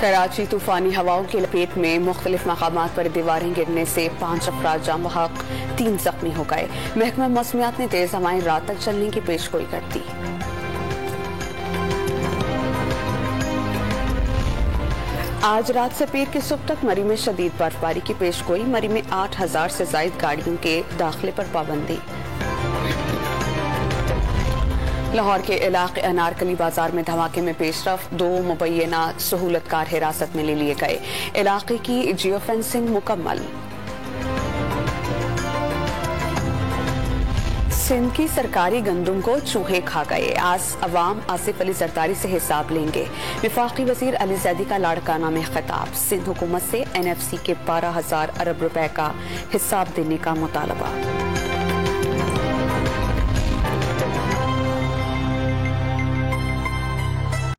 कराची तूफानी हवाओं की लपेट में मुख्तलिफ मकामात पर दीवारें गिरने से 5 अफराद जाँ बहक, 3 जख्मी हो गए। महकमा मौसमियात ने तेज हवाएं रात तक चलने की पेशगोई कर दी। आज रात से पीर की सुबह तक मरी में शदीद बर्फबारी की पेशगोई। मरी में 8000 से जायद गाड़ियों के दाखिले पर पाबंदी। लाहौर के इलाके अनारकली बाजार में धमाके में पेशरफ, 2 मुबैना सहूलतकार हिरासत में ले लिए गए। इलाके की जियो फेंसिंग मुकम्मल। सिंध की सरकारी गंदुम को चूहे खा गए। आज अवाम आसिफ अली जरदारी से हिसाब लेंगे। वफाकी वजीर अली जैदी का लाड़काना में खिताब। सिंध हुकूमत से NFC के 12,000 अरब रुपए का हिसाब देने का मुतालबा।